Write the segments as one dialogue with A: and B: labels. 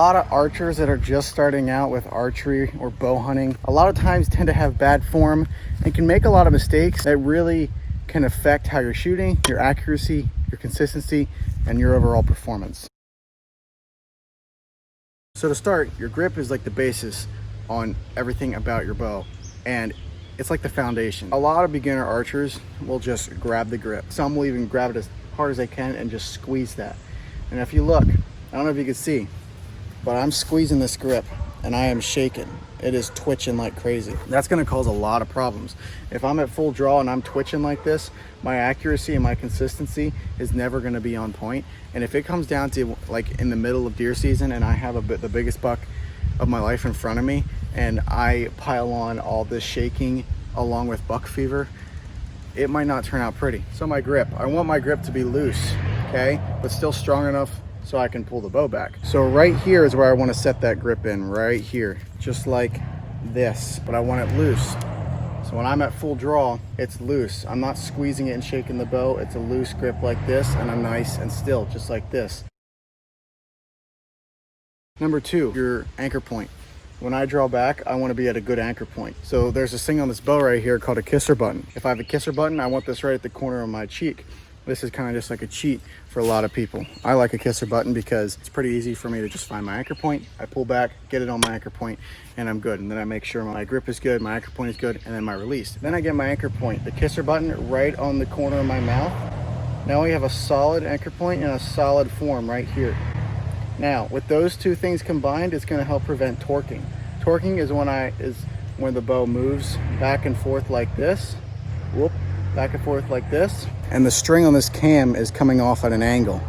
A: lot of archers that are just starting out with archery or bow hunting, a lot of times tend to have bad form and can make a lot of mistakes that really can affect how you're shooting, your accuracy, your consistency, and your overall performance. So to start, your grip is like the basis on everything about your bow, and it's like the foundation. A lot of beginner archers will just grab the grip. Some will even grab it as hard as they can and just squeeze that. And if you look, I don't know if you can see, but I'm squeezing this grip and I am shaking. It is twitching like crazy. That's gonna cause a lot of problems. If I'm at full draw and I'm twitching like this, my accuracy and my consistency is never gonna be on point. And if it comes down to like in the middle of deer season and I have the biggest buck of my life in front of me and I pile on all this shaking along with buck fever, it might not turn out pretty. So my grip, I want my grip to be loose, okay, but still strong enough so I can pull the bow back. So right here is where I want to set that grip in, right here, just like this, but I want it loose. So when I'm at full draw, it's loose. I'm not squeezing it and shaking the bow. It's a loose grip like this, and I'm nice and still, just like this. Number two, your anchor point. When I draw back, I want to be at a good anchor point. So there's this thing on this bow right here called a kisser button. If I have a kisser button, I want this right at the corner of my cheek. This is kind of just like a cheat for a lot of people. I like a kisser button because it's pretty easy for me to just find my anchor point. I pull back, get it on my anchor point, and I'm good. And then I make sure my grip is good, my anchor point is good, and then my release. Then I get my anchor point, the kisser button right on the corner of my mouth. Now we have a solid anchor point and a solid form right here. Now, with those two things combined, it's going to help prevent torquing. Torquing is when the bow moves back and forth like this. Whoop, back and forth like this. And the string on this cam is coming off at an angle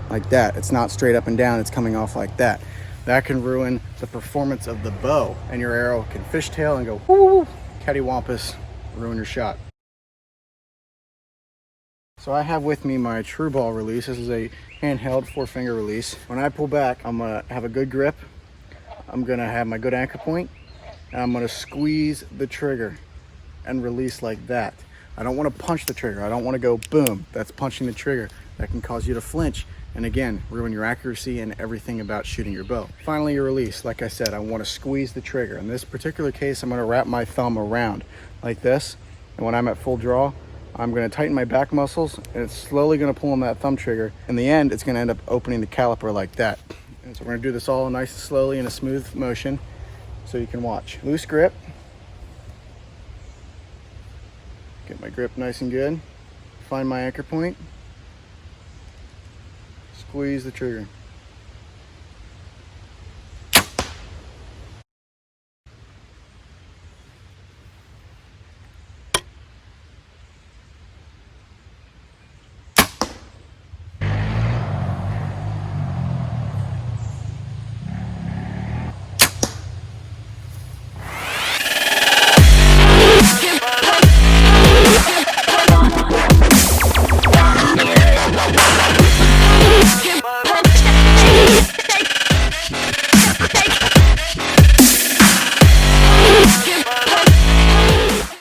A: like that. It's not straight up and down, it's coming off like that. That can ruin the performance of the bow, and your arrow can fishtail and go whoo, cattywampus, ruin your shot. So I have with me my TruBall release. This is a handheld 4-finger release. When I pull back, I'm gonna have a good grip. I'm gonna have my good anchor point, and I'm gonna squeeze the trigger and release like that. I don't wanna punch the trigger. I don't wanna go boom. That's punching the trigger. That can cause you to flinch, and again, ruin your accuracy and everything about shooting your bow. Finally, your release. Like I said, I wanna squeeze the trigger. In this particular case, I'm gonna wrap my thumb around like this, and when I'm at full draw, I'm gonna tighten my back muscles, and it's slowly gonna pull on that thumb trigger. In the end, it's gonna end up opening the caliper like that. And so we're gonna do this all nice and slowly in a smooth motion so you can watch. Loose grip. Get my grip nice and good. Find my anchor point. Squeeze the trigger.